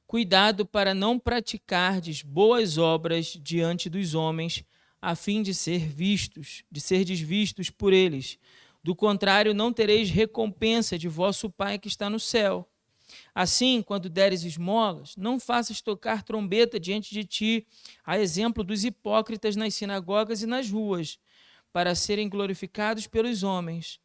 Cuidado para não praticardes boas obras diante dos homens, a fim de serdes vistos por eles. Do contrário, não tereis recompensa de vosso Pai que está no céu. Assim, quando deres esmolas, não faças tocar trombeta diante de ti, a exemplo dos hipócritas nas sinagogas e nas ruas, para serem glorificados pelos homens.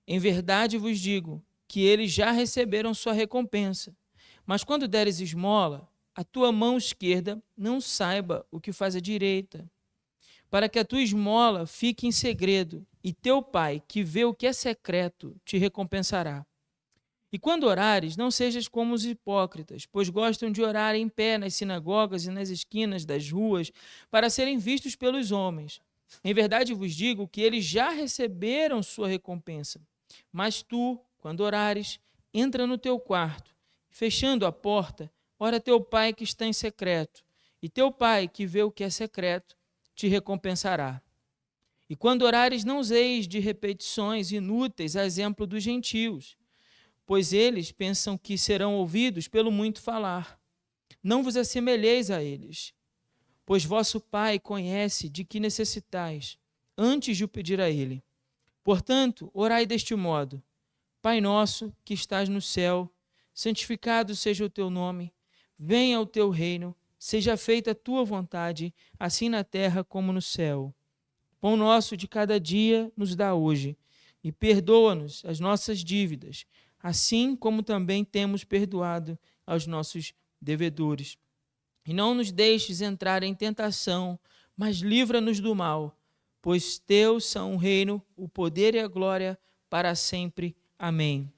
Em verdade vos digo que eles já receberam sua recompensa. Mas quando deres esmola, a tua mão esquerda não saiba o que faz a direita, para que a tua esmola fique em segredo, e teu Pai, que vê o que é secreto, te recompensará. E quando orares, não sejas como os hipócritas, pois gostam de orar em pé nas sinagogas e nas esquinas das ruas, para serem vistos pelos homens. Em verdade vos digo que eles já receberam sua recompensa. Mas tu, quando orares, entra no teu quarto, fechando a porta, ora a teu Pai que está em secreto, e teu Pai que vê o que é secreto, te recompensará. E quando orares, não useis de repetições inúteis, a exemplo dos gentios, pois eles pensam que serão ouvidos pelo muito falar. Não vos assemelheis a eles, pois vosso Pai conhece de que necessitais, antes de o pedir a Ele. Portanto, orai deste modo: Pai nosso, que estás no céu, santificado seja o teu nome, venha o teu reino, seja feita a tua vontade, assim na terra como no céu. Pão nosso de cada dia nos dá hoje, e perdoa-nos as nossas dívidas, assim como também temos perdoado aos nossos devedores. E não nos deixes entrar em tentação, mas livra-nos do mal, pois teus são o reino, o poder e a glória para sempre. Amém.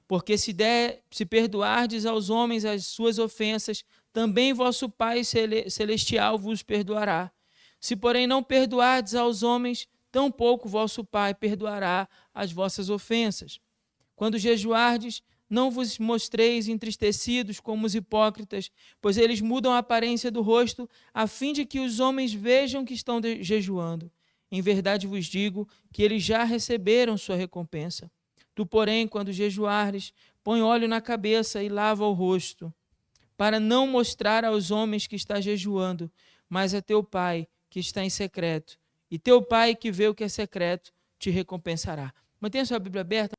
Porque se perdoardes aos homens as suas ofensas, também vosso Pai celestial vos perdoará. Se, porém, não perdoardes aos homens, tampouco vosso Pai perdoará as vossas ofensas. Quando jejuardes, não vos mostreis entristecidos como os hipócritas, pois eles mudam a aparência do rosto, a fim de que os homens vejam que estão jejuando. Em verdade vos digo que eles já receberam sua recompensa. Tu, porém, quando jejuares, põe óleo na cabeça e lava o rosto, para não mostrar aos homens que está jejuando, mas a teu Pai que está em secreto. E teu Pai que vê o que é secreto te recompensará. Mantenha sua Bíblia aberta.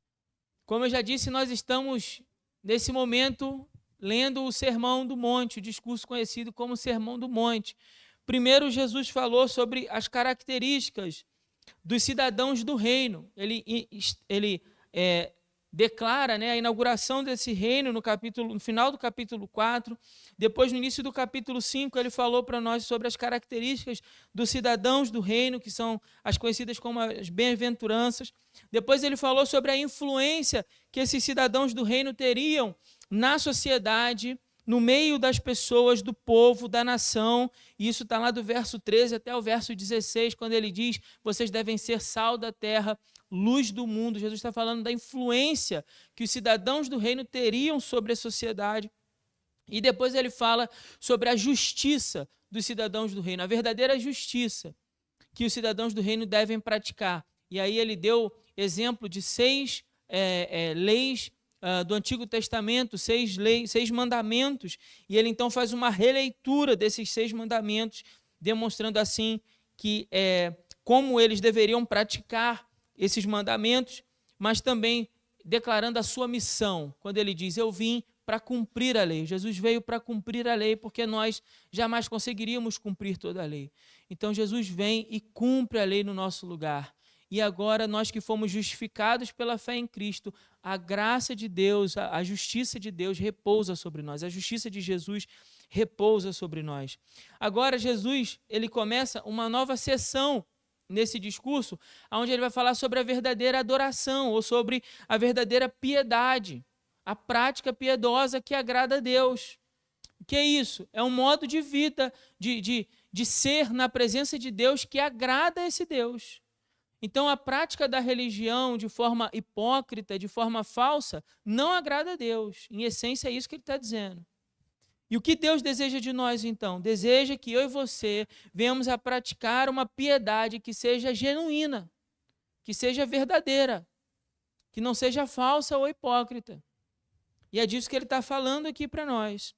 Como eu já disse, nós estamos, nesse momento, lendo o Sermão do Monte, o discurso conhecido como Sermão do Monte. Primeiro, Jesus falou sobre as características dos cidadãos do reino. Ele declara, a inauguração desse reino no final do capítulo 4. Depois, no início do capítulo 5, ele falou para nós sobre as características dos cidadãos do reino, que são as conhecidas como as bem-aventuranças. Depois ele falou sobre a influência que esses cidadãos do reino teriam na sociedade, no meio das pessoas, do povo, da nação. E isso está lá do verso 13 até o verso 16, quando ele diz: vocês devem ser sal da terra, luz do mundo. Jesus está falando da influência que os cidadãos do reino teriam sobre a sociedade. E depois ele fala sobre a justiça dos cidadãos do reino, a verdadeira justiça que os cidadãos do reino devem praticar. E aí ele deu exemplo de 6 leis do Antigo Testamento, 6 mandamentos, e ele então faz uma releitura desses 6 mandamentos, demonstrando assim que como eles deveriam praticar esses mandamentos, mas também declarando a sua missão, quando ele diz: eu vim para cumprir a lei. Jesus veio para cumprir a lei, porque nós jamais conseguiríamos cumprir toda a lei. Então Jesus vem e cumpre a lei no nosso lugar. E agora nós que fomos justificados pela fé em Cristo, a graça de Deus, a justiça de Deus repousa sobre nós. A justiça de Jesus repousa sobre nós. Agora Jesus, ele começa uma nova sessão nesse discurso, onde ele vai falar sobre a verdadeira adoração, ou sobre a verdadeira piedade, a prática piedosa que agrada a Deus. O que é isso? É um modo de vida, de ser na presença de Deus que agrada a esse Deus. Então, a prática da religião de forma hipócrita, de forma falsa, não agrada a Deus. Em essência, é isso que ele está dizendo. E o que Deus deseja de nós, então? Deseja que eu e você venhamos a praticar uma piedade que seja genuína, que seja verdadeira, que não seja falsa ou hipócrita. E é disso que ele está falando aqui para nós.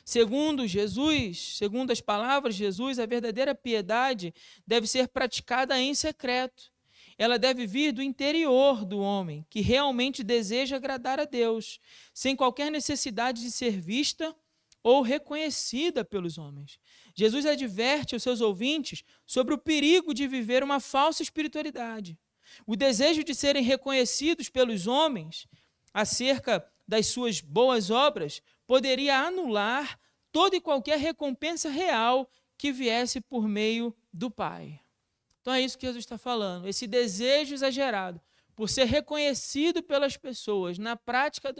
Segundo Jesus, segundo as palavras de Jesus, a verdadeira piedade deve ser praticada em secreto. Ela deve vir do interior do homem, que realmente deseja agradar a Deus, sem qualquer necessidade de ser vista ou reconhecida pelos homens. Jesus adverte aos seus ouvintes sobre o perigo de viver uma falsa espiritualidade. O desejo de serem reconhecidos pelos homens acerca das suas boas obras poderia anular toda e qualquer recompensa real que viesse por meio do Pai. Então é isso que Jesus está falando, esse desejo exagerado por ser reconhecido pelas pessoas na prática,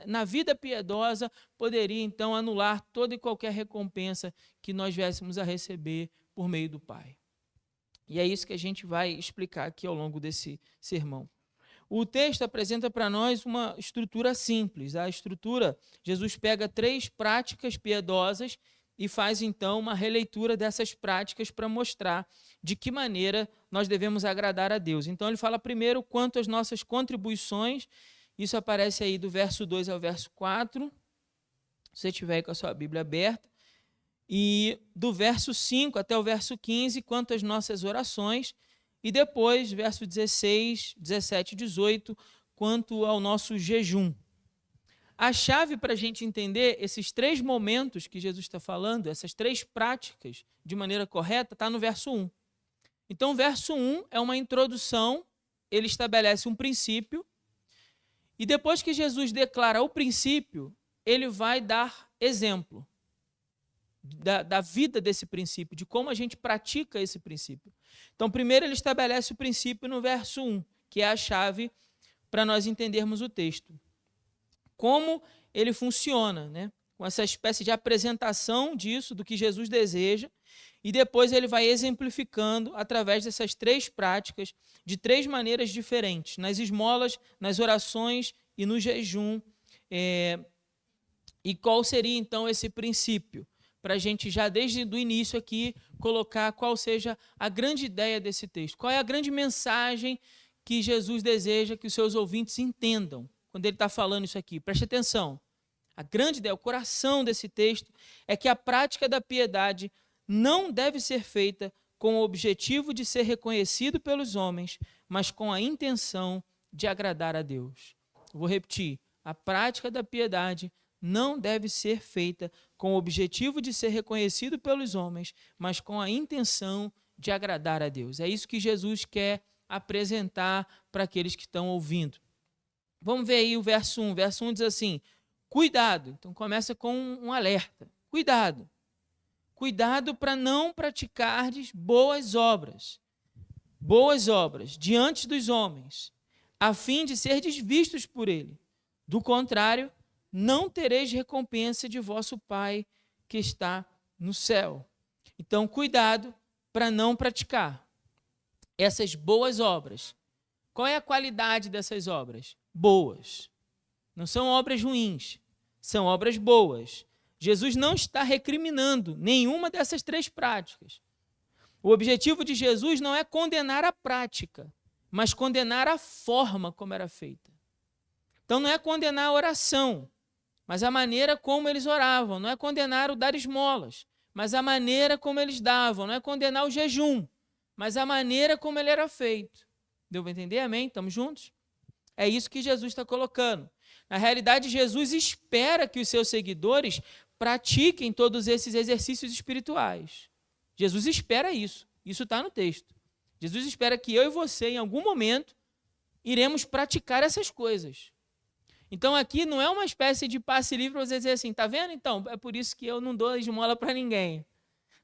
na vida piedosa, poderia então anular toda e qualquer recompensa que nós viéssemos a receber por meio do Pai. E é isso que a gente vai explicar aqui ao longo desse sermão. O texto apresenta para nós uma estrutura simples. A estrutura, Jesus pega 3 práticas piedosas e faz então uma releitura dessas práticas para mostrar de que maneira nós devemos agradar a Deus. Então ele fala primeiro quanto às nossas contribuições, isso aparece aí do verso 2 ao verso 4, se você tiver aí com a sua Bíblia aberta, e do verso 5 até o verso 15, quanto às nossas orações, e depois, verso 16, 17 e 18, quanto ao nosso jejum. A chave para a gente entender esses 3 momentos que Jesus está falando, essas 3 práticas de maneira correta, está no verso 1. Então, o verso 1 é uma introdução, ele estabelece um princípio, e depois que Jesus declara o princípio, ele vai dar exemplo da vida desse princípio, de como a gente pratica esse princípio. Então, primeiro ele estabelece o princípio no verso 1, que é a chave para nós entendermos o texto. Como ele funciona, né? Com essa espécie de apresentação disso, do que Jesus deseja, e depois ele vai exemplificando através dessas 3 práticas, de 3 maneiras diferentes, nas esmolas, nas orações e no jejum. E qual seria então esse princípio? Para a gente já desde o início aqui colocar qual seja a grande ideia desse texto. Qual é a grande mensagem que Jesus deseja que os seus ouvintes entendam quando ele está falando isso aqui? Preste atenção. A grande ideia, o coração desse texto é que a prática da piedade não deve ser feita com o objetivo de ser reconhecido pelos homens, mas com a intenção de agradar a Deus. Vou repetir. A prática da piedade não deve ser feita com o objetivo de ser reconhecido pelos homens, mas com a intenção de agradar a Deus. É isso que Jesus quer apresentar para aqueles que estão ouvindo. Vamos ver aí o verso 1. O verso 1 diz assim, cuidado. Então começa com um alerta. Cuidado. Cuidado para não praticardes boas obras diante dos homens, a fim de serdes vistos por ele. Do contrário, não tereis recompensa de vosso Pai que está no céu. Então, cuidado para não praticar essas boas obras. Qual é a qualidade dessas obras? Boas. Não são obras ruins, são obras boas. Jesus não está recriminando nenhuma dessas 3 práticas. O objetivo de Jesus não é condenar a prática, mas condenar a forma como era feita. Então, não é condenar a oração, mas a maneira como eles oravam. Não é condenar o dar esmolas, mas a maneira como eles davam. Não é condenar o jejum, mas a maneira como ele era feito. Deu para entender? Amém? Estamos juntos? É isso que Jesus está colocando. Na realidade, Jesus espera que os seus seguidores pratiquem todos esses exercícios espirituais. Jesus espera isso. Isso está no texto. Jesus espera que eu e você, em algum momento, iremos praticar essas coisas. Então aqui não é uma espécie de passe livre para você dizer assim, tá vendo? Então, é por isso que eu não dou esmola para ninguém.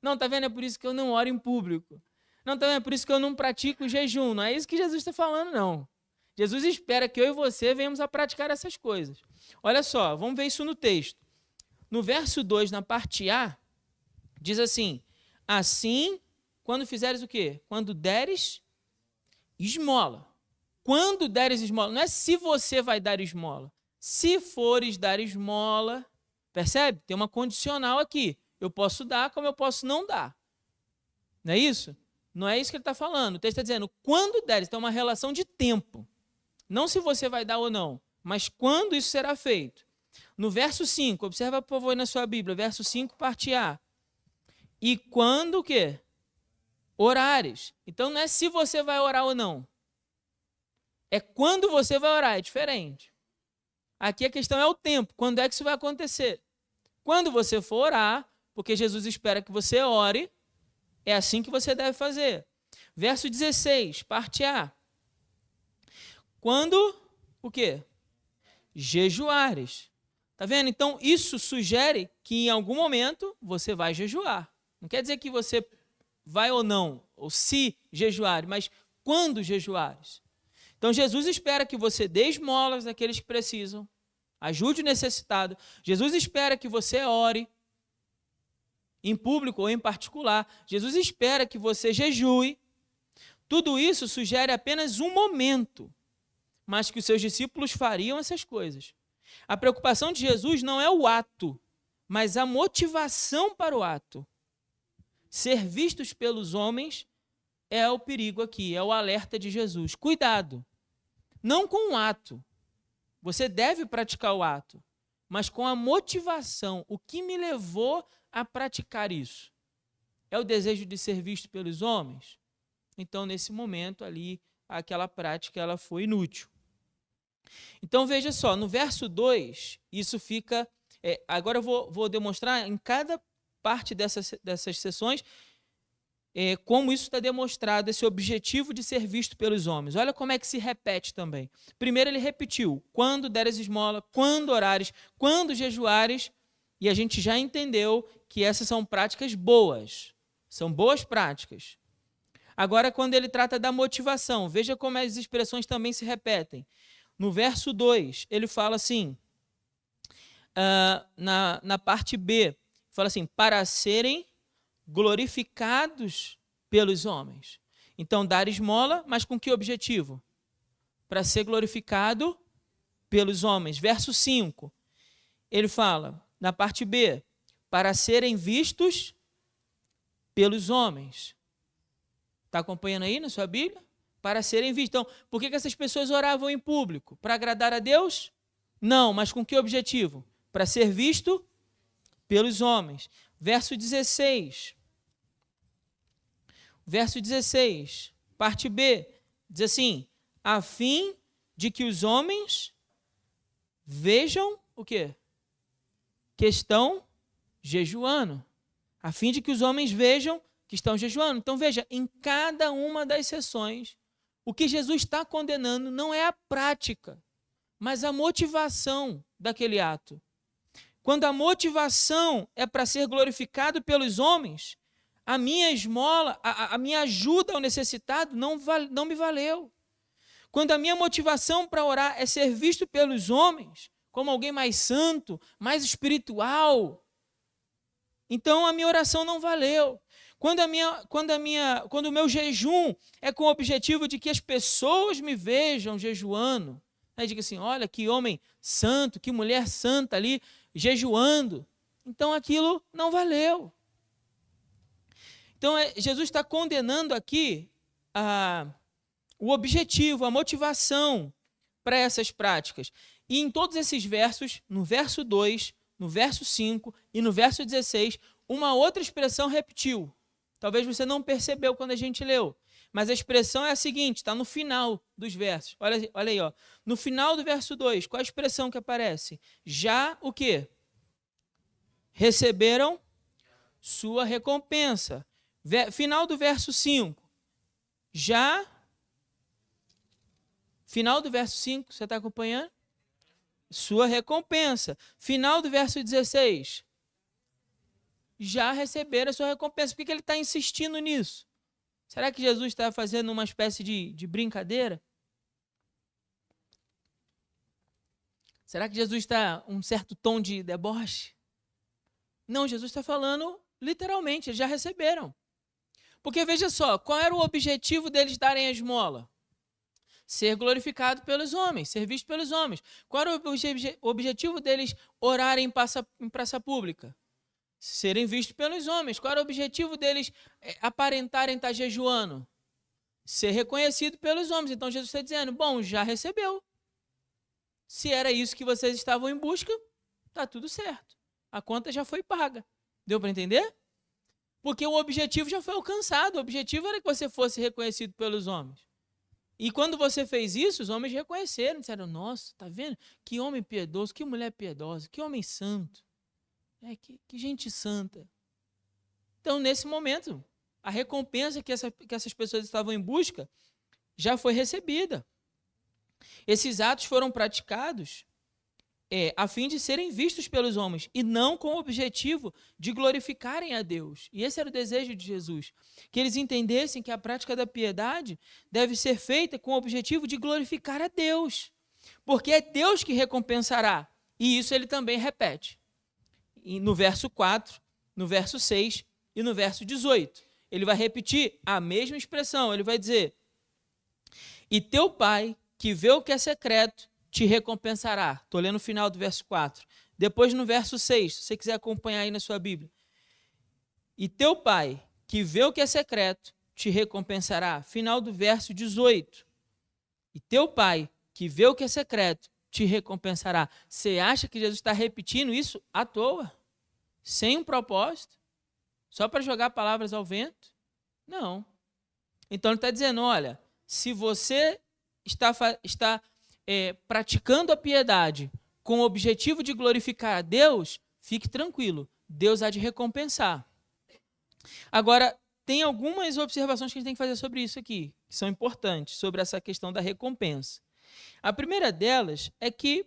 Não, tá vendo? É por isso que eu não oro em público. Não, tá vendo? É por isso que eu não pratico o jejum. Não é isso que Jesus está falando, não. Jesus espera que eu e você venhamos a praticar essas coisas. Olha só, vamos ver isso no texto. No verso 2, na parte A, diz assim, assim, quando fizeres o quê? Quando deres esmola. Quando deres esmola. Não é se você vai dar esmola. Se fores dar esmola, percebe? Tem uma condicional aqui. Eu posso dar como eu posso não dar. Não é isso? Não é isso que ele está falando. O texto está dizendo, quando deres, então é uma relação de tempo. Não se você vai dar ou não, mas quando isso será feito. No verso 5, observa por favor na sua Bíblia, verso 5, parte A. E quando o quê? Orares. Então não é se você vai orar ou não. É quando você vai orar, é diferente. Aqui a questão é o tempo, quando é que isso vai acontecer? Quando você for orar, porque Jesus espera que você ore, é assim que você deve fazer. Verso 16, parte A. Quando, o quê? Jejuares. Tá vendo? Então, isso sugere que em algum momento você vai jejuar. Não quer dizer que você vai ou não, ou se jejuar, mas quando jejuares. Então, Jesus espera que você dê esmolas àqueles que precisam, ajude o necessitado. Jesus espera que você ore, em público ou em particular. Jesus espera que você jejue. Tudo isso sugere apenas um momento, mas que os seus discípulos fariam essas coisas. A preocupação de Jesus não é o ato, mas a motivação para o ato. Ser vistos pelos homens é o perigo aqui, é o alerta de Jesus. Cuidado, não com o ato. Você deve praticar o ato, mas com a motivação. O que me levou a praticar isso? É o desejo de ser visto pelos homens? Então, nesse momento ali, aquela prática ela foi inútil. Então, veja só, no verso 2, isso fica... agora eu vou demonstrar em cada parte dessas sessões como isso está demonstrado, esse objetivo de ser visto pelos homens. Olha como é que se repete também. Primeiro ele repetiu, quando deres esmola, quando orares, quando jejuares, e a gente já entendeu que essas são práticas boas, são boas práticas. Agora, quando ele trata da motivação, veja como as expressões também se repetem. No verso 2, ele fala assim, na parte B, fala assim, para serem glorificados pelos homens. Então, dar esmola, mas com que objetivo? Para ser glorificado pelos homens. Verso 5, ele fala, na parte B, para serem vistos pelos homens. Está acompanhando aí na sua Bíblia? Para serem vistos. Então, por que essas pessoas oravam em público? Para agradar a Deus? Não, mas com que objetivo? Para ser visto pelos homens. Verso 16. Verso 16, parte B, diz assim, a fim de que os homens vejam o quê? Que estão jejuando. A fim de que os homens vejam que estão jejuando. Então, veja, em cada uma das sessões, o que Jesus está condenando não é a prática, mas a motivação daquele ato. Quando a motivação é para ser glorificado pelos homens, a minha esmola, a minha ajuda ao necessitado não me valeu. Quando a minha motivação para orar é ser visto pelos homens como alguém mais santo, mais espiritual, então a minha oração não valeu. Quando o meu jejum é com o objetivo de que as pessoas me vejam jejuando, diga assim, olha que homem santo, que mulher santa ali jejuando, então aquilo não valeu. Então, Jesus está condenando aqui o objetivo, a motivação para essas práticas. E em todos esses versos, no verso 2, no verso 5 e no verso 16, uma outra expressão repetiu. Talvez você não percebeu quando a gente leu, mas a expressão é a seguinte, está no final dos versos. Olha aí, ó. No final do verso 2, qual a expressão que aparece? Já o quê? Receberam sua recompensa. Final do verso 5. Final do verso 5, você está acompanhando? Sua recompensa. Final do verso 16. Já receberam a sua recompensa. Por que ele está insistindo nisso? Será que Jesus está fazendo uma espécie de brincadeira? Será que Jesus está um certo tom de deboche? Não, Jesus está falando literalmente, eles já receberam. Porque veja só, qual era o objetivo deles darem a esmola? Ser glorificado pelos homens, ser visto pelos homens. Qual era o objetivo deles orarem em praça pública? Serem vistos pelos homens. Qual era o objetivo deles aparentarem estar jejuando? Ser reconhecido pelos homens. Então Jesus está dizendo, bom, já recebeu. Se era isso que vocês estavam em busca, está tudo certo. A conta já foi paga. Deu para entender? Porque o objetivo já foi alcançado. O objetivo era que você fosse reconhecido pelos homens. E quando você fez isso, os homens reconheceram, disseram, nossa, tá vendo? Que homem piedoso, que mulher piedosa, que homem santo. Que gente santa. Então, nesse momento, a recompensa que essas pessoas estavam em busca já foi recebida. Esses atos foram praticados a fim de serem vistos pelos homens e não com o objetivo de glorificarem a Deus. E esse era o desejo de Jesus, que eles entendessem que a prática da piedade deve ser feita com o objetivo de glorificar a Deus, porque é Deus que recompensará. E isso ele também repete. E no verso 4, no verso 6 e no verso 18. Ele vai repetir a mesma expressão, ele vai dizer, e teu pai, que vê o que é secreto, te recompensará. Estou lendo o final do verso 4. Depois no verso 6, se você quiser acompanhar aí na sua Bíblia. E teu pai, que vê o que é secreto, te recompensará. Final do verso 18. E teu pai, que vê o que é secreto, te recompensará. Você acha que Jesus está repetindo isso à toa? Sem um propósito? Só para jogar palavras ao vento? Não. Então ele está dizendo, olha, se você está praticando a piedade com o objetivo de glorificar a Deus, fique tranquilo, Deus há de recompensar. Agora, tem algumas observações que a gente tem que fazer sobre isso aqui, que são importantes, sobre essa questão da recompensa. A primeira delas é que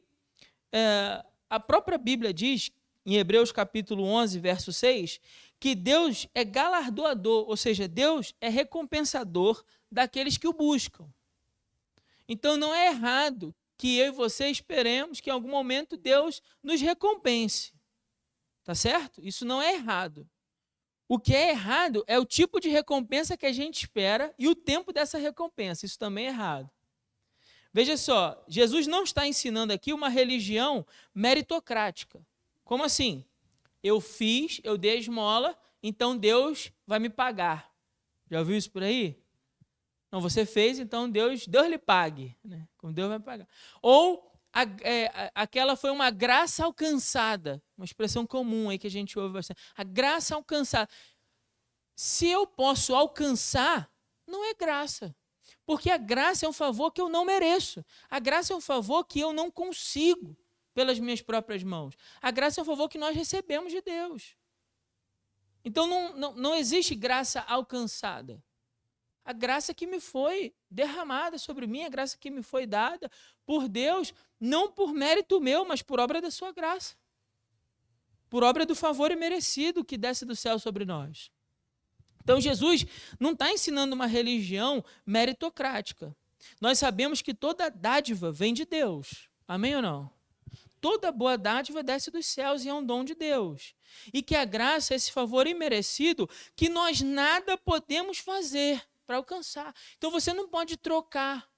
a própria Bíblia diz, em Hebreus capítulo 11, verso 6, que Deus é galardoador, ou seja, Deus é recompensador daqueles que o buscam. Então não é errado que eu e você esperemos que em algum momento Deus nos recompense. Tá certo? Isso não é errado. O que é errado é o tipo de recompensa que a gente espera e o tempo dessa recompensa. Isso também é errado. Veja só, Jesus não está ensinando aqui uma religião meritocrática. Como assim? Eu fiz, eu dei a esmola, então Deus vai me pagar. Já ouviu isso por aí? Não, você fez, então Deus lhe pague. Né? Como Deus vai pagar. Ou aquela foi uma graça alcançada. Uma expressão comum aí que a gente ouve bastante. A graça alcançada. Se eu posso alcançar, não é graça. Porque a graça é um favor que eu não mereço. A graça é um favor que eu não consigo pelas minhas próprias mãos. A graça é um favor que nós recebemos de Deus. Então não existe graça alcançada. A graça que me foi derramada sobre mim, a graça que me foi dada por Deus, não por mérito meu, mas por obra da sua graça. Por obra do favor imerecido que desce do céu sobre nós. Então Jesus não está ensinando uma religião meritocrática. Nós sabemos que toda dádiva vem de Deus. Amém ou não? Toda boa dádiva desce dos céus e é um dom de Deus. E que a graça é esse favor imerecido que nós nada podemos fazer para alcançar. Então você não pode trocar.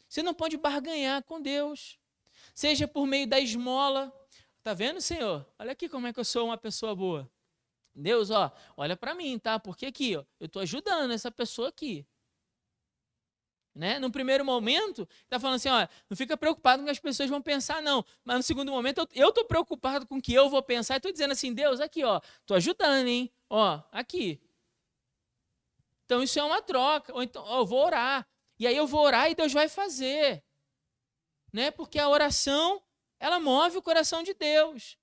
Você não pode barganhar com Deus. Seja por meio da esmola. Está vendo, Senhor? Olha aqui como é que eu sou uma pessoa boa. Deus, olha para mim, tá? Porque aqui, eu estou ajudando essa pessoa aqui. Né? No primeiro momento, está falando assim, não fica preocupado com o que as pessoas vão pensar, não. Mas no segundo momento, eu estou preocupado com o que eu vou pensar e estou dizendo assim, Deus, aqui, estou ajudando, hein? Aqui. Então, isso é uma troca. Ou então, eu vou orar. E aí eu vou orar e Deus vai fazer. Né? Porque a oração, ela move o coração de Deus.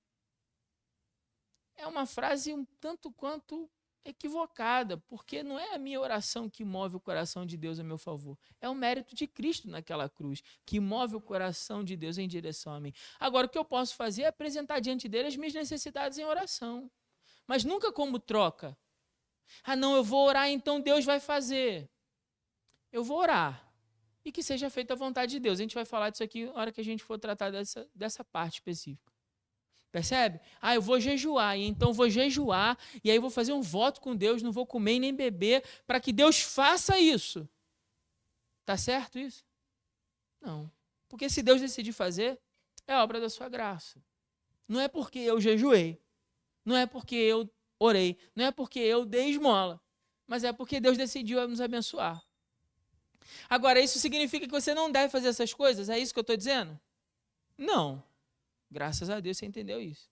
É uma frase um tanto quanto equivocada, porque não é a minha oração que move o coração de Deus a meu favor. É o mérito de Cristo naquela cruz, que move o coração de Deus em direção a mim. Agora, o que eu posso fazer é apresentar diante dele as minhas necessidades em oração. Mas nunca como troca. Não, eu vou orar, então Deus vai fazer. Eu vou orar. E que seja feita a vontade de Deus. A gente vai falar disso aqui na hora que a gente for tratar dessa parte específica. Percebe? Eu vou jejuar, e então vou jejuar, e aí vou fazer um voto com Deus, não vou comer nem beber, para que Deus faça isso. Está certo isso? Não. Porque se Deus decidir fazer, é obra da sua graça. Não é porque eu jejuei, não é porque eu orei, não é porque eu dei esmola, mas é porque Deus decidiu nos abençoar. Agora, isso significa que você não deve fazer essas coisas? É isso que eu estou dizendo? Não. Graças a Deus você entendeu isso.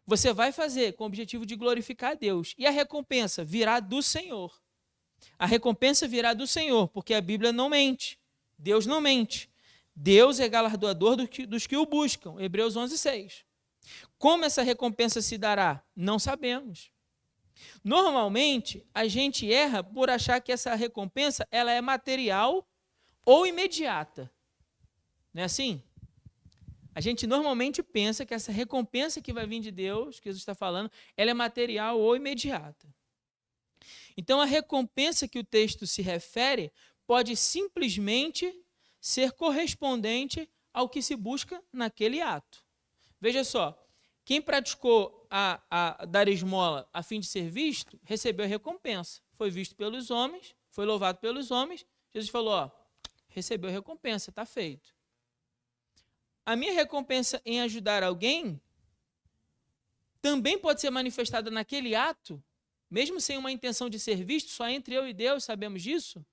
Você vai fazer com o objetivo de glorificar a Deus. E a recompensa virá do Senhor. A recompensa virá do Senhor, porque a Bíblia não mente. Deus não mente. Deus é galardoador dos que o buscam. Hebreus 11:6. Como essa recompensa se dará? Não sabemos. Normalmente, a gente erra por achar que essa recompensa ela é material ou imediata. Não é assim? A gente normalmente pensa que essa recompensa que vai vir de Deus, que Jesus está falando, ela é material ou imediata. Então, a recompensa que o texto se refere pode simplesmente ser correspondente ao que se busca naquele ato. Veja só, quem praticou a dar esmola a fim de ser visto, recebeu a recompensa. Foi visto pelos homens, foi louvado pelos homens. Jesus falou, ó, recebeu a recompensa, está feito. A minha recompensa em ajudar alguém também pode ser manifestada naquele ato, mesmo sem uma intenção de ser visto, só entre eu e Deus, sabemos disso,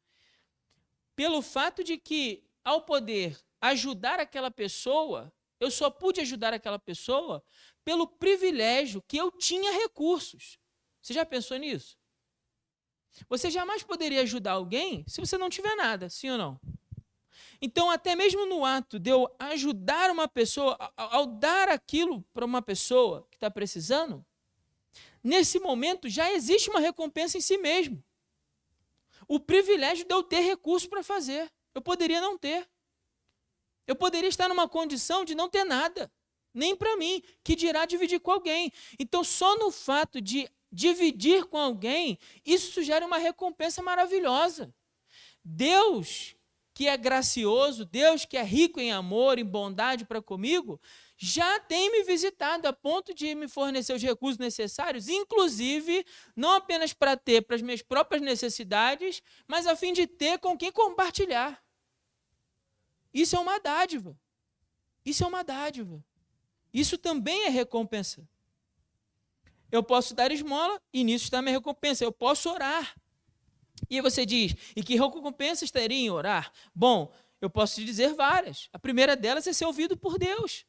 pelo fato de que, ao poder ajudar aquela pessoa, eu só pude ajudar aquela pessoa pelo privilégio que eu tinha recursos. Você já pensou nisso? Você jamais poderia ajudar alguém se você não tiver nada, sim ou não? Então, até mesmo no ato de eu ajudar uma pessoa, ao dar aquilo para uma pessoa que está precisando, nesse momento já existe uma recompensa em si mesmo. O privilégio de eu ter recursos para fazer. Eu poderia não ter. Eu poderia estar numa condição de não ter nada, nem para mim, que dirá dividir com alguém. Então, só no fato de dividir com alguém, isso gera uma recompensa maravilhosa. Deus, que é gracioso, Deus que é rico em amor, em bondade para comigo, já tem me visitado a ponto de me fornecer os recursos necessários, inclusive, não apenas para ter para as minhas próprias necessidades, mas a fim de ter com quem compartilhar. Isso é uma dádiva. Isso é uma dádiva. Isso também é recompensa. Eu posso dar esmola e nisso está a minha recompensa. Eu posso orar. E aí você diz, e que recompensas teria em orar? Bom, eu posso te dizer várias. A primeira delas é ser ouvido por Deus.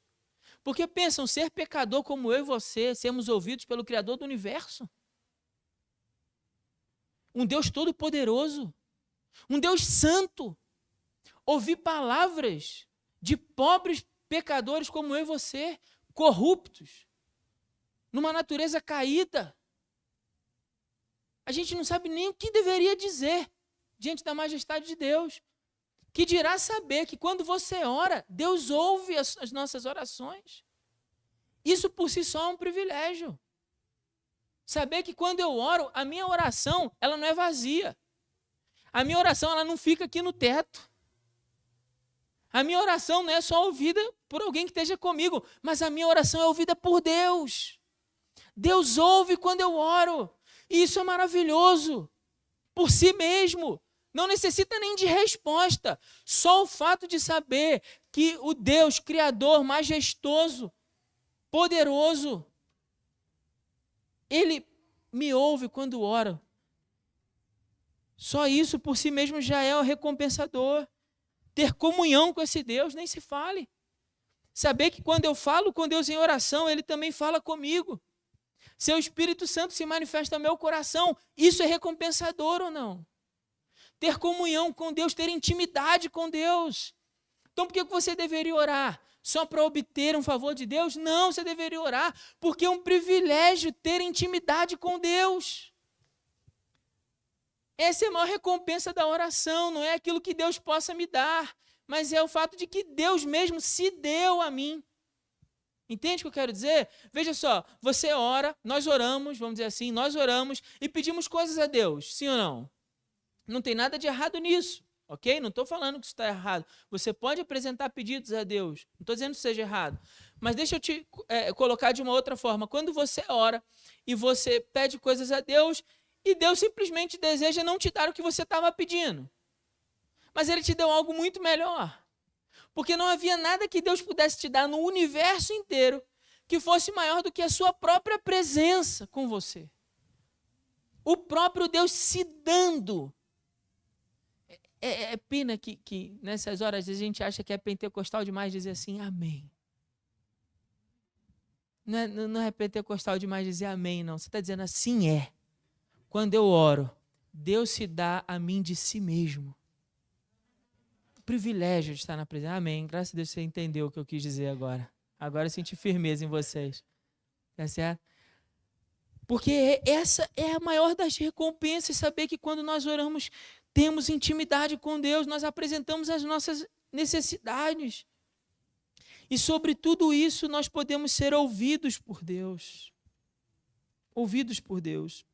Porque pensam, ser pecador como eu e você, sermos ouvidos pelo Criador do universo. Um Deus todo-poderoso. Um Deus santo. Ouvir palavras de pobres pecadores como eu e você, corruptos, numa natureza caída. A gente não sabe nem o que deveria dizer diante da majestade de Deus. Que dirá saber que quando você ora, Deus ouve as nossas orações. Isso por si só é um privilégio. Saber que quando eu oro, a minha oração, ela não é vazia. A minha oração, ela não fica aqui no teto. A minha oração não é só ouvida por alguém que esteja comigo, mas a minha oração é ouvida por Deus. Deus ouve quando eu oro. E isso é maravilhoso. Por si mesmo. Não necessita nem de resposta. Só o fato de saber que o Deus Criador, majestoso, poderoso, Ele me ouve quando oro. Só isso por si mesmo já é o recompensador. Ter comunhão com esse Deus, nem se fale. Saber que quando eu falo com Deus em oração, Ele também fala comigo. Seu Espírito Santo se manifesta no meu coração. Isso é recompensador ou não? Ter comunhão com Deus, ter intimidade com Deus. Então, por que você deveria orar? Só para obter um favor de Deus? Não, você deveria orar porque é um privilégio ter intimidade com Deus. Essa é a maior recompensa da oração, não é aquilo que Deus possa me dar, mas é o fato de que Deus mesmo se deu a mim. Entende o que eu quero dizer? Veja só, você ora, nós oramos, vamos dizer assim, nós oramos e pedimos coisas a Deus, sim ou não? Não tem nada de errado nisso, ok? Não estou falando que isso está errado. Você pode apresentar pedidos a Deus, não estou dizendo que seja errado. Mas deixa eu te colocar de uma outra forma. Quando você ora e você pede coisas a Deus, e Deus simplesmente deseja não te dar o que você estava pedindo. Mas Ele te deu algo muito melhor. Porque não havia nada que Deus pudesse te dar no universo inteiro que fosse maior do que a sua própria presença com você. O próprio Deus se dando. É pena que nessas horas a gente acha que é pentecostal demais dizer assim, amém. Não é pentecostal demais dizer amém, não. Você está dizendo assim é. Quando eu oro, Deus se dá a mim de si mesmo. O privilégio de estar na presença. Amém. Graças a Deus você entendeu o que eu quis dizer agora. Agora eu senti firmeza em vocês. Tá certo? Porque essa é a maior das recompensas, saber que quando nós oramos, temos intimidade com Deus, nós apresentamos as nossas necessidades. E sobre tudo isso, nós podemos ser ouvidos por Deus. Ouvidos por Deus.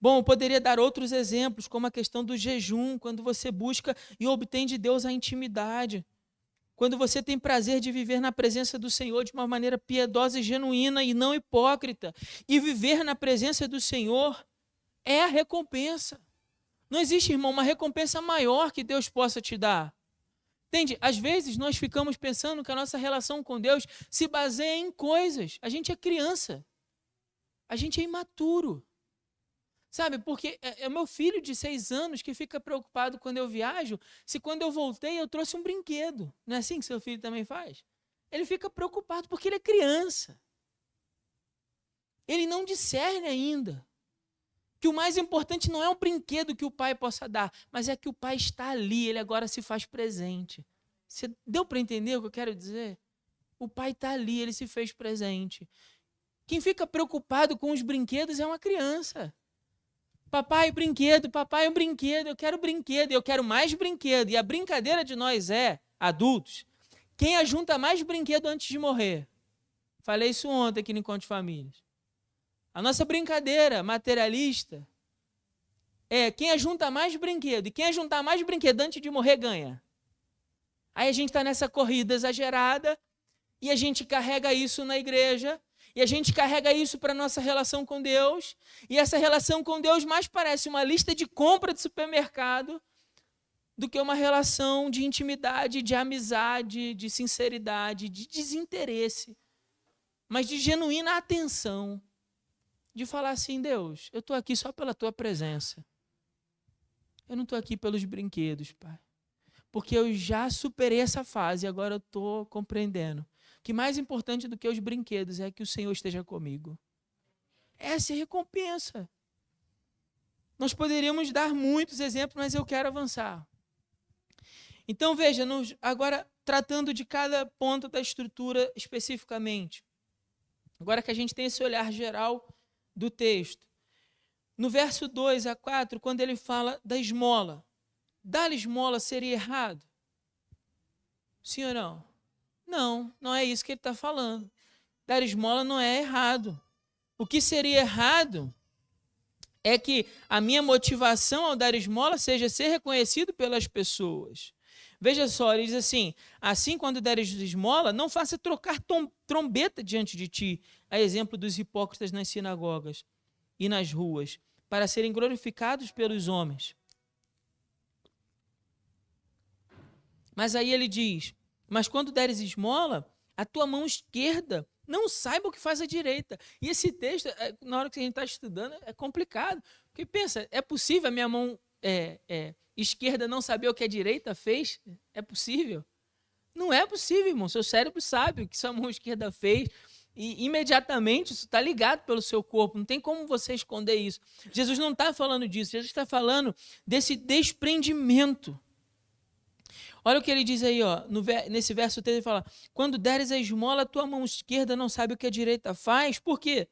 Bom, eu poderia dar outros exemplos, como a questão do jejum, quando você busca e obtém de Deus a intimidade. Quando você tem prazer de viver na presença do Senhor de uma maneira piedosa e genuína e não hipócrita. E viver na presença do Senhor é a recompensa. Não existe, irmão, uma recompensa maior que Deus possa te dar. Entende? Às vezes nós ficamos pensando que a nossa relação com Deus se baseia em coisas. A gente é criança. A gente é imaturo. Sabe, porque é o meu filho de 6 anos que fica preocupado quando eu viajo, se quando eu voltei eu trouxe um brinquedo. Não é assim que seu filho também faz? Ele fica preocupado porque ele é criança. Ele não discerne ainda que o mais importante não é o brinquedo que o pai possa dar, mas é que o pai está ali, ele agora se faz presente. Você deu para entender o que eu quero dizer? O pai está ali, ele se fez presente. Quem fica preocupado com os brinquedos é uma criança. Papai, brinquedo, papai, um brinquedo, eu quero brinquedo, eu quero mais brinquedo. E a brincadeira de nós adultos, quem ajunta mais brinquedo antes de morrer? Falei isso ontem aqui no Encontro de Famílias. A nossa brincadeira materialista é quem ajunta mais brinquedo. E quem ajuntar mais brinquedo antes de morrer ganha. Aí a gente está nessa corrida exagerada e a gente carrega isso na igreja. E a gente carrega isso para a nossa relação com Deus. E essa relação com Deus mais parece uma lista de compra de supermercado do que uma relação de intimidade, de amizade, de sinceridade, de desinteresse, mas de genuína atenção. De falar assim, Deus, eu estou aqui só pela tua presença. Eu não estou aqui pelos brinquedos, Pai. Porque eu já superei essa fase e agora eu estou compreendendo que mais importante do que os brinquedos é que o Senhor esteja comigo. Essa é a recompensa. Nós poderíamos dar muitos exemplos, mas eu quero avançar. Então, veja, agora tratando de cada ponto da estrutura especificamente. Agora que a gente tem esse olhar geral do texto. No verso 2 a 4, quando ele fala da esmola. Dar esmola seria errado? Sim ou não? Não, não é isso que ele está falando. Dar esmola não é errado. O que seria errado é que a minha motivação ao dar esmola seja ser reconhecido pelas pessoas. Veja só, ele diz assim quando deres esmola, não faça trocar trombeta diante de ti, a exemplo dos hipócritas nas sinagogas e nas ruas, para serem glorificados pelos homens. Mas aí ele diz, mas quando deres esmola, a tua mão esquerda não saiba o que faz a direita. E esse texto, na hora que a gente está estudando, é complicado. Porque pensa, é possível a minha mão esquerda não saber o que a direita fez? É possível? Não é possível, irmão. Seu cérebro sabe o que sua mão esquerda fez. E imediatamente isso está ligado pelo seu corpo. Não tem como você esconder isso. Jesus não está falando disso. Jesus está falando desse desprendimento. Olha o que ele diz aí, nesse verso 3, ele fala, quando deres a esmola, a tua mão esquerda não sabe o que a direita faz. Por quê?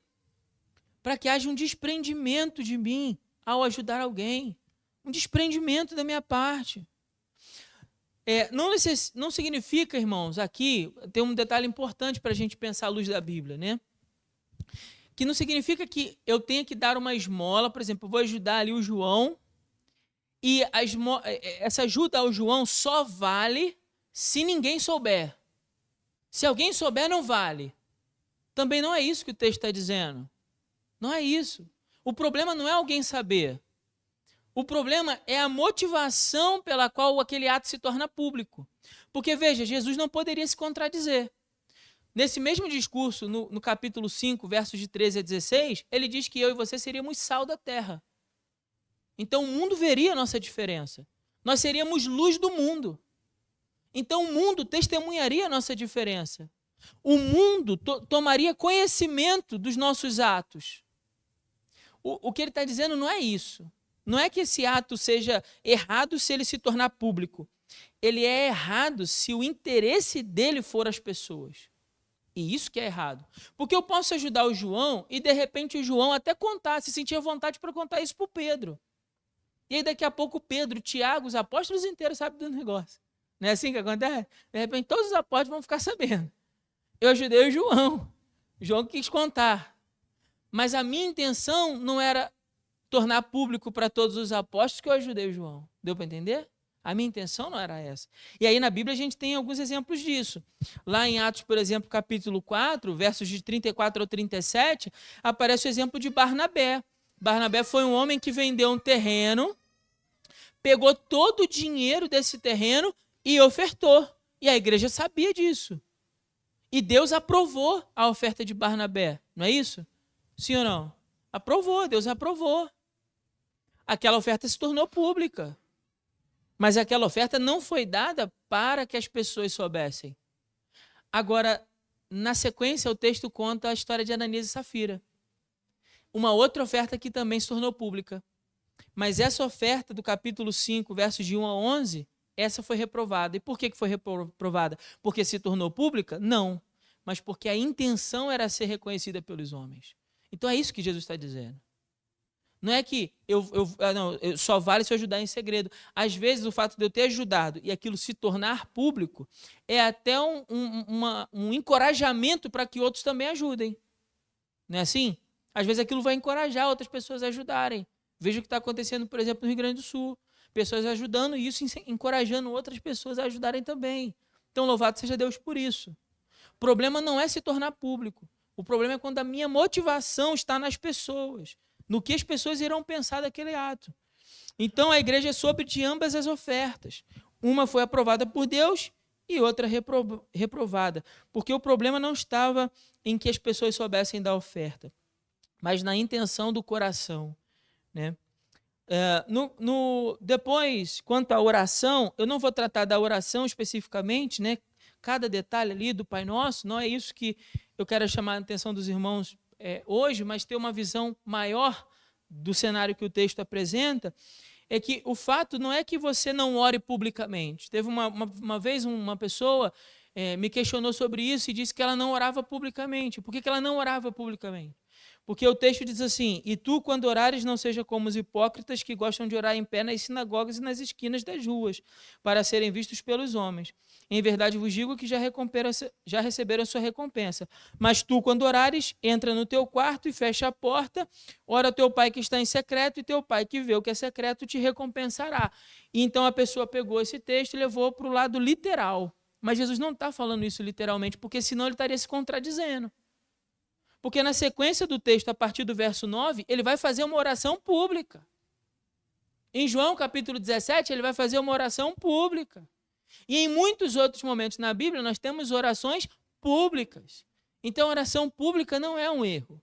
Para que haja um desprendimento de mim ao ajudar alguém. Um desprendimento da minha parte. Não significa, irmãos, aqui tem um detalhe importante para a gente pensar à luz da Bíblia, né? Que não significa que eu tenha que dar uma esmola, por exemplo, eu vou ajudar ali o João, e essa ajuda ao João só vale se ninguém souber. Se alguém souber, não vale. Também não é isso que o texto está dizendo. Não é isso. O problema não é alguém saber. O problema é a motivação pela qual aquele ato se torna público. Porque, veja, Jesus não poderia se contradizer. Nesse mesmo discurso, no capítulo 5, versos de 13 a 16, ele diz que eu e você seríamos sal da terra. Então o mundo veria a nossa diferença. Nós seríamos luz do mundo. Então o mundo testemunharia a nossa diferença. O mundo tomaria conhecimento dos nossos atos. O que ele está dizendo não é isso. Não é que esse ato seja errado se ele se tornar público. Ele é errado se o interesse dele for as pessoas. E isso que é errado. Porque eu posso ajudar o João e, de repente, o João até se sentir à vontade para contar isso para o Pedro. E aí, daqui a pouco, o Pedro, o Tiago, os apóstolos inteiros sabem do negócio. Não é assim que acontece? De repente, todos os apóstolos vão ficar sabendo. Eu ajudei o João. O João quis contar. Mas a minha intenção não era tornar público para todos os apóstolos que eu ajudei o João. Deu para entender? A minha intenção não era essa. E aí na Bíblia a gente tem alguns exemplos disso. Lá em Atos, por exemplo, capítulo 4, versos de 34 ao 37, aparece o exemplo de Barnabé. Barnabé foi um homem que vendeu um terreno, pegou todo o dinheiro desse terreno e ofertou. E a igreja sabia disso. E Deus aprovou a oferta de Barnabé. Não é isso? Sim ou não? Aprovou, Deus aprovou. Aquela oferta se tornou pública. Mas aquela oferta não foi dada para que as pessoas soubessem. Agora, na sequência, o texto conta a história de Ananias e Safira. Uma outra oferta que também se tornou pública. Mas essa oferta do capítulo 5, versos de 1 a 11, essa foi reprovada. E por que foi reprovada? Porque se tornou pública? Não. Mas porque a intenção era ser reconhecida pelos homens. Então é isso que Jesus está dizendo. Não é que eu só vale se eu ajudar em segredo. Às vezes, o fato de eu ter ajudado e aquilo se tornar público é até um encorajamento para que outros também ajudem. Não é assim? Às vezes, aquilo vai encorajar outras pessoas a ajudarem. Veja o que está acontecendo, por exemplo, no Rio Grande do Sul. Pessoas ajudando e isso encorajando outras pessoas a ajudarem também. Então, louvado seja Deus por isso. O problema não é se tornar público. O problema é quando a minha motivação está nas pessoas. No que as pessoas irão pensar daquele ato. Então, a igreja é sobre de ambas as ofertas. Uma foi aprovada por Deus e outra reprovada. Porque o problema não estava em que as pessoas soubessem da oferta, mas na intenção do coração. Né? Depois, quanto à oração, eu não vou tratar da oração especificamente, né? Cada detalhe ali do Pai Nosso, não é isso que eu quero chamar a atenção dos irmãos hoje, mas ter uma visão maior do cenário que o texto apresenta, é que o fato não é que você não ore publicamente. Teve uma vez uma pessoa me questionou sobre isso e disse que ela não orava publicamente. Por que ela não orava publicamente? Porque o texto diz assim: e tu, quando orares, não seja como os hipócritas que gostam de orar em pé nas sinagogas e nas esquinas das ruas, para serem vistos pelos homens. Em verdade vos digo que já receberam a sua recompensa. Mas tu, quando orares, entra no teu quarto e fecha a porta, ora ao teu pai que está em secreto, e teu pai que vê o que é secreto te recompensará. E então a pessoa pegou esse texto e levou para o lado literal. Mas Jesus não está falando isso literalmente, porque senão ele estaria se contradizendo. Porque na sequência do texto, a partir do verso 9, ele vai fazer uma oração pública. Em João capítulo 17, ele vai fazer uma oração pública. E em muitos outros momentos na Bíblia, nós temos orações públicas. Então, oração pública não é um erro.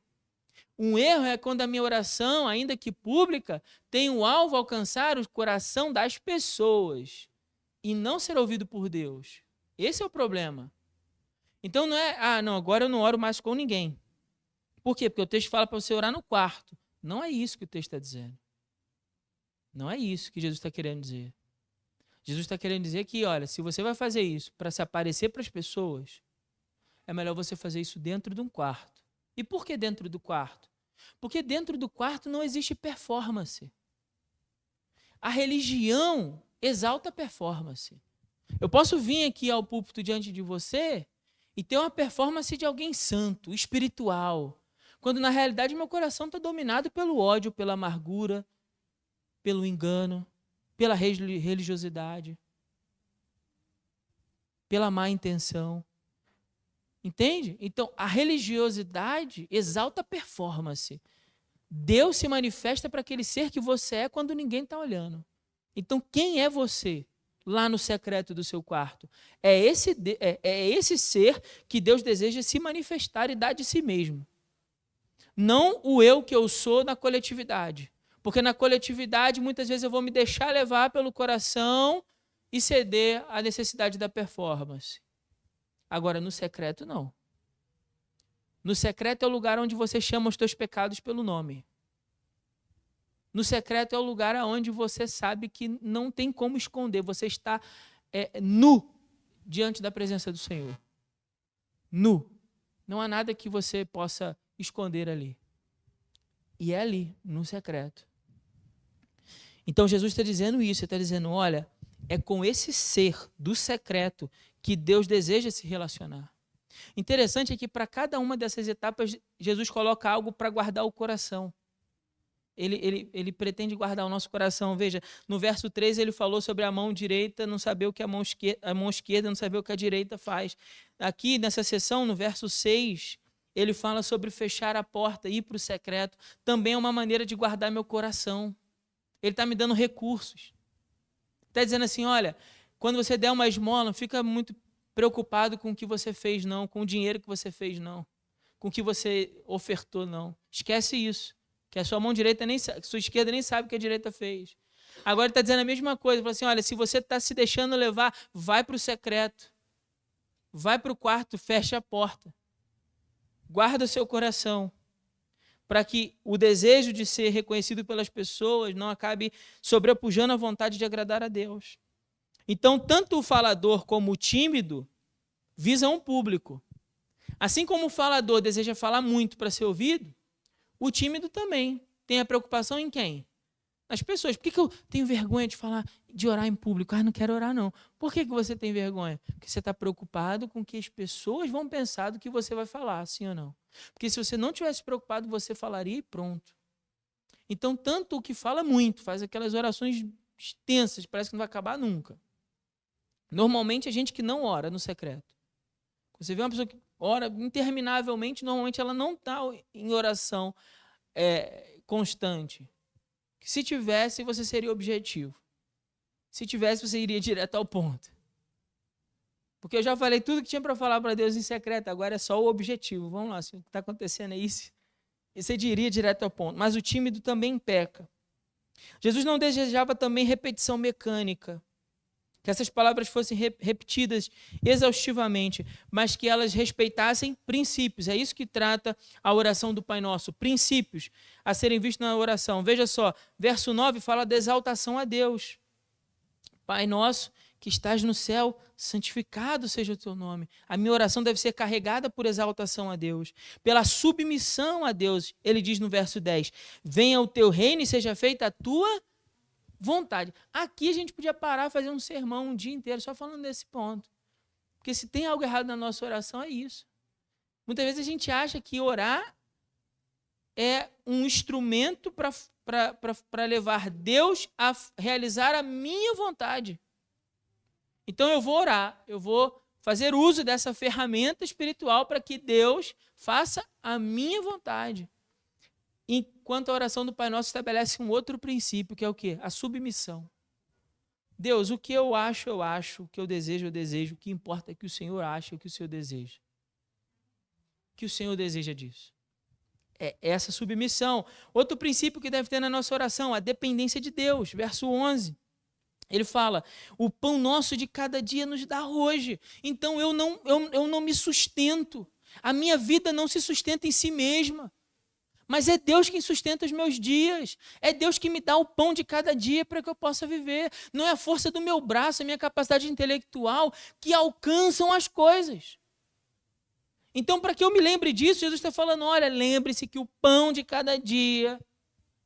Um erro é quando a minha oração, ainda que pública, tem o alvo alcançar o coração das pessoas e não ser ouvido por Deus. Esse é o problema. Então, não é, agora eu não oro mais com ninguém. Por quê? Porque o texto fala para você orar no quarto. Não é isso que o texto está dizendo. Não é isso que Jesus está querendo dizer. Jesus está querendo dizer que, olha, se você vai fazer isso para se aparecer para as pessoas, é melhor você fazer isso dentro de um quarto. E por que dentro do quarto? Porque dentro do quarto não existe performance. A religião exalta a performance. Eu posso vir aqui ao púlpito diante de você e ter uma performance de alguém santo, espiritual, quando na realidade meu coração está dominado pelo ódio, pela amargura, pelo engano, pela religiosidade, pela má intenção. Entende? Então, a religiosidade exalta a performance. Deus se manifesta para aquele ser que você é quando ninguém está olhando. Então, quem é você lá no secreto do seu quarto? É esse ser que Deus deseja se manifestar e dar de si mesmo. Não o eu que eu sou na coletividade. Porque na coletividade, muitas vezes eu vou me deixar levar pelo coração e ceder à necessidade da performance. Agora, no secreto, não. No secreto é o lugar onde você chama os teus pecados pelo nome. No secreto é o lugar onde você sabe que não tem como esconder. Você está nu diante da presença do Senhor. Nu. Não há nada que você possa esconder ali. E é ali, no secreto. Então Jesus está dizendo isso. Ele está dizendo, olha, é com esse ser do secreto que Deus deseja se relacionar. Interessante é que para cada uma dessas etapas, Jesus coloca algo para guardar o coração. Ele pretende guardar o nosso coração. Veja, no verso 3 ele falou sobre a mão direita não saber o que a mão esquerda não saber o que a direita faz. Aqui nessa sessão, no verso 6, ele fala sobre fechar a porta, ir para o secreto. Também é uma maneira de guardar meu coração. Ele está me dando recursos. Está dizendo assim, olha, quando você der uma esmola, não fica muito preocupado com o que você fez, não. Com o dinheiro que você fez, não. Com o que você ofertou, não. Esquece isso. Que a sua mão direita nem sabe, a sua esquerda nem sabe o que a direita fez. Agora ele está dizendo a mesma coisa. Ele fala assim, olha, se você está se deixando levar, vai para o secreto. Vai para o quarto, fecha a porta. Guarda o seu coração. Para que o desejo de ser reconhecido pelas pessoas não acabe sobrepujando a vontade de agradar a Deus. Então, tanto o falador como o tímido visam um público. Assim como o falador deseja falar muito para ser ouvido, o tímido também tem a preocupação em quem? Nas pessoas. Por que eu tenho vergonha de falar, de orar em público? Não quero orar, não. Por que você tem vergonha? Porque você está preocupado com o que as pessoas vão pensar do que você vai falar, sim ou não? Porque se você não tivesse preocupado, você falaria e pronto. Então, tanto o que fala muito, faz aquelas orações extensas, parece que não vai acabar nunca. Normalmente, a gente que não ora no secreto. Você vê uma pessoa que ora interminavelmente, normalmente ela não está em oração constante. Se tivesse, você seria objetivo. Se tivesse, você iria direto ao ponto. Porque eu já falei tudo que tinha para falar para Deus em secreto, agora é só o objetivo. Vamos lá, se o que está acontecendo é isso, você iria direto ao ponto. Mas o tímido também peca. Jesus não desejava também repetição mecânica, que essas palavras fossem repetidas exaustivamente, mas que elas respeitassem princípios. É isso que trata a oração do Pai Nosso, princípios a serem vistos na oração. Veja só, verso 9 fala da exaltação a Deus. Pai Nosso, que estás no céu, santificado seja o teu nome. A minha oração deve ser carregada por exaltação a Deus, pela submissão a Deus. Ele diz no verso 10, venha o teu reino e seja feita a tua vontade. Aqui a gente podia parar e fazer um sermão um dia inteiro só falando desse ponto. Porque se tem algo errado na nossa oração, é isso. Muitas vezes a gente acha que orar é um instrumento para levar Deus a realizar a minha vontade. Então eu vou orar, eu vou fazer uso dessa ferramenta espiritual para que Deus faça a minha vontade. Enquanto a oração do Pai Nosso estabelece um outro princípio, que é o quê? A submissão. Deus, o que eu acho, o que eu desejo, o que importa é que o Senhor ache, o que o Senhor deseja. O que o Senhor deseja disso? É essa submissão. Outro princípio que deve ter na nossa oração, a dependência de Deus. Verso 11. Ele fala, o pão nosso de cada dia nos dá hoje. Então eu não me sustento. A minha vida não se sustenta em si mesma. Mas é Deus quem sustenta os meus dias. É Deus que me dá o pão de cada dia para que eu possa viver. Não é a força do meu braço, a minha capacidade intelectual que alcançam as coisas. Então, para que eu me lembre disso, Jesus está falando, olha, lembre-se que o pão de cada dia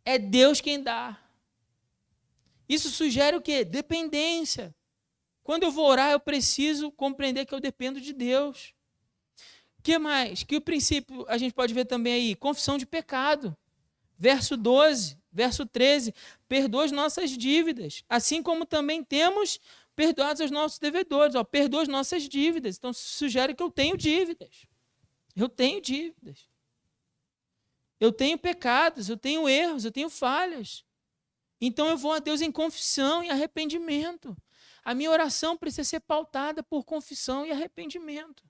é Deus quem dá. Isso sugere o quê? Dependência. Quando eu vou orar, eu preciso compreender que eu dependo de Deus. O que mais? Que o princípio a gente pode ver também aí, confissão de pecado. Verso 12, verso 13, perdoa as nossas dívidas, assim como também temos perdoados os nossos devedores. Perdoa as nossas dívidas. Então, sugere que eu tenho dívidas. Eu tenho dívidas. Eu tenho pecados, eu tenho erros, eu tenho falhas. Então eu vou a Deus em confissão e arrependimento. A minha oração precisa ser pautada por confissão e arrependimento.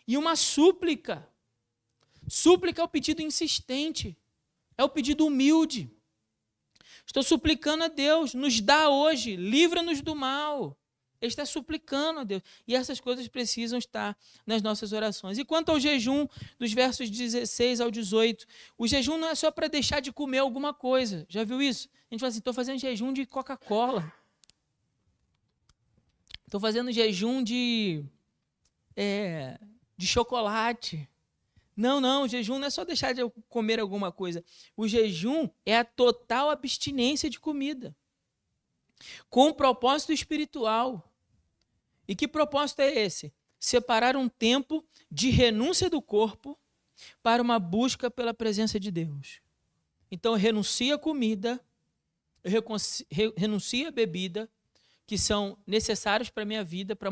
E uma súplica. Súplica é o pedido insistente. É o pedido humilde. Estou suplicando a Deus, nos dá hoje, livra-nos do mal. Ele está suplicando a Deus. E essas coisas precisam estar nas nossas orações. E quanto ao jejum, dos versos 16 ao 18, o jejum não é só para deixar de comer alguma coisa. Já viu isso? A gente fala assim, estou fazendo jejum de Coca-Cola. Estou fazendo jejum de chocolate. Não, o jejum não é só deixar de comer alguma coisa. O jejum é a total abstinência de comida, com um propósito espiritual. E que propósito é esse? Separar um tempo de renúncia do corpo para uma busca pela presença de Deus. Então, eu renuncio a comida, eu renuncio a bebida, que são necessários para a minha vida, para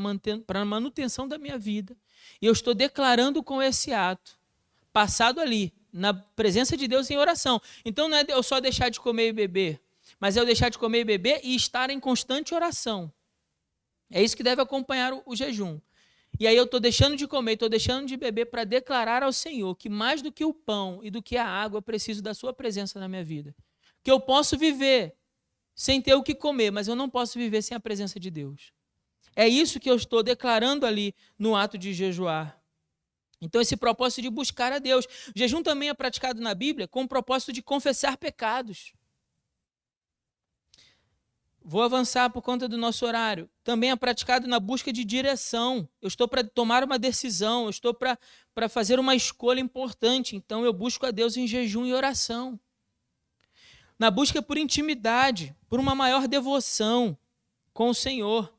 a manutenção da minha vida. E eu estou declarando com esse ato, passado ali, na presença de Deus em oração. Então, não é eu só deixar de comer e beber, mas é eu deixar de comer e beber e estar em constante oração. É isso que deve acompanhar o jejum. E aí eu estou deixando de comer, estou deixando de beber para declarar ao Senhor que mais do que o pão e do que a água, eu preciso da sua presença na minha vida. Que eu posso viver sem ter o que comer, mas eu não posso viver sem a presença de Deus. É isso que eu estou declarando ali no ato de jejuar. Então esse propósito de buscar a Deus. O jejum também é praticado na Bíblia com o propósito de confessar pecados. Vou avançar por conta do nosso horário. Também é praticado na busca de direção. Eu estou para tomar uma decisão, eu estou para fazer uma escolha importante. Então eu busco a Deus em jejum e oração. Na busca por intimidade, por uma maior devoção com o Senhor.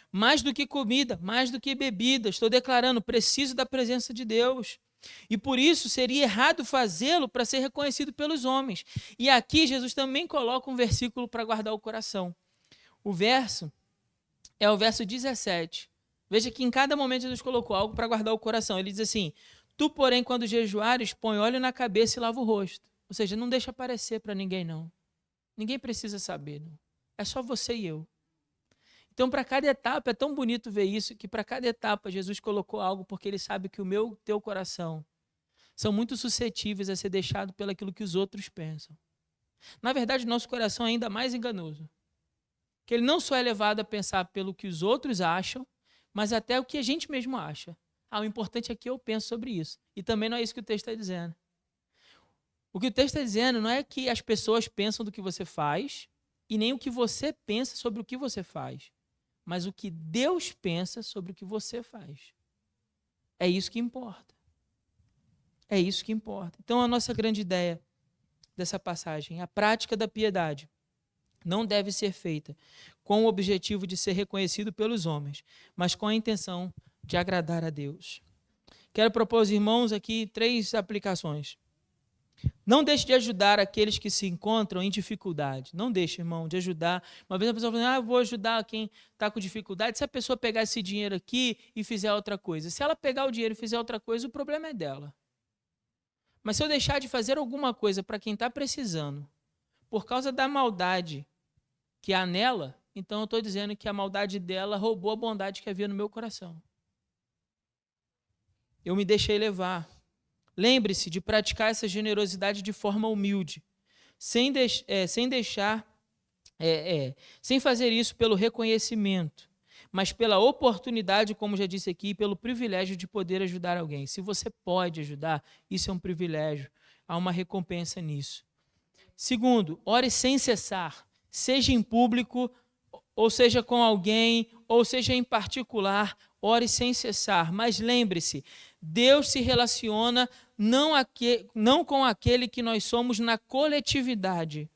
Mais do que comida, mais do que bebida. Estou declarando, preciso da presença de Deus. E por isso seria errado fazê-lo para ser reconhecido pelos homens. E aqui Jesus também coloca um versículo para guardar o coração. O verso é o verso 17. Veja que em cada momento Jesus colocou algo para guardar o coração. Ele diz assim, tu, porém, quando jejuares, põe óleo na cabeça e lava o rosto. Ou seja, não deixa aparecer para ninguém, não. Ninguém precisa saber, não. É só você e eu. Então, para cada etapa, é tão bonito ver isso, que para cada etapa Jesus colocou algo, porque ele sabe que o meu e o teu coração são muito suscetíveis a ser deixado pelaquilo que os outros pensam. Na verdade, nosso coração é ainda mais enganoso. Que ele não só é levado a pensar pelo que os outros acham, mas até o que a gente mesmo acha. O importante é que eu penso sobre isso. E também não é isso que o texto está dizendo. O que o texto está dizendo não é que as pessoas pensam do que você faz, e nem o que você pensa sobre o que você faz, mas o que Deus pensa sobre o que você faz. É isso que importa. É isso que importa. Então, a nossa grande ideia dessa passagem, a prática da piedade, não deve ser feita com o objetivo de ser reconhecido pelos homens, mas com a intenção de agradar a Deus. Quero propor aos irmãos aqui 3 aplicações. Não deixe de ajudar aqueles que se encontram em dificuldade. Não deixe, irmão, de ajudar. Uma vez a pessoa fala, eu vou ajudar quem está com dificuldade. Se a pessoa pegar esse dinheiro aqui e fizer outra coisa. Se ela pegar o dinheiro e fizer outra coisa, o problema é dela. Mas se eu deixar de fazer alguma coisa para quem está precisando, por causa da maldade que há nela, então eu estou dizendo que a maldade dela roubou a bondade que havia no meu coração. Eu me deixei levar. Lembre-se de praticar essa generosidade de forma humilde, sem fazer isso pelo reconhecimento, mas pela oportunidade, como já disse aqui, pelo privilégio de poder ajudar alguém. Se você pode ajudar, isso é um privilégio, há uma recompensa nisso. Segundo, ore sem cessar, seja em público, ou seja com alguém, ou seja em particular, ore sem cessar. Mas lembre-se, Deus se relaciona não com aquele que nós somos na coletividade.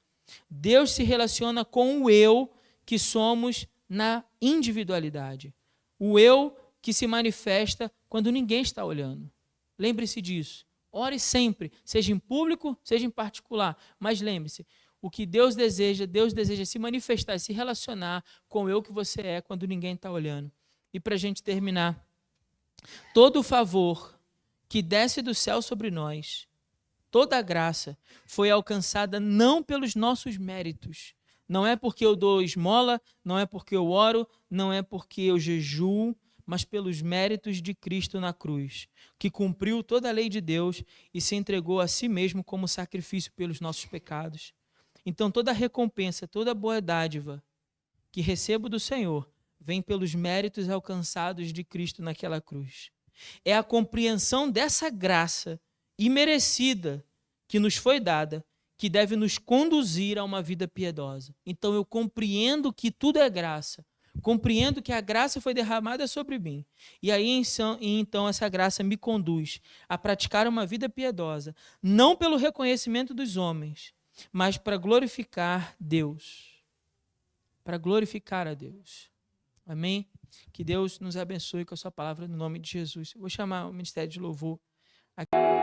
Deus se relaciona com o eu que somos na individualidade. O eu que se manifesta quando ninguém está olhando. Lembre-se disso. Ore sempre, seja em público, seja em particular. Mas lembre-se, o que Deus deseja se manifestar, se relacionar com o eu que você é quando ninguém está olhando. E para a gente terminar, todo o favor que desce do céu sobre nós, toda a graça foi alcançada não pelos nossos méritos. Não é porque eu dou esmola, não é porque eu oro, não é porque eu jejuo, mas pelos méritos de Cristo na cruz, que cumpriu toda a lei de Deus e se entregou a si mesmo como sacrifício pelos nossos pecados. Então toda a recompensa, toda a boa dádiva que recebo do Senhor, vem pelos méritos alcançados de Cristo naquela cruz. É a compreensão dessa graça imerecida que nos foi dada, que deve nos conduzir a uma vida piedosa. Então eu compreendo que tudo é graça, compreendo que a graça foi derramada sobre mim. E aí então essa graça me conduz a praticar uma vida piedosa, não pelo reconhecimento dos homens, mas para glorificar Deus. Para glorificar a Deus. Amém? Que Deus nos abençoe com a sua palavra no nome de Jesus. Eu vou chamar o Ministério de Louvor aqui.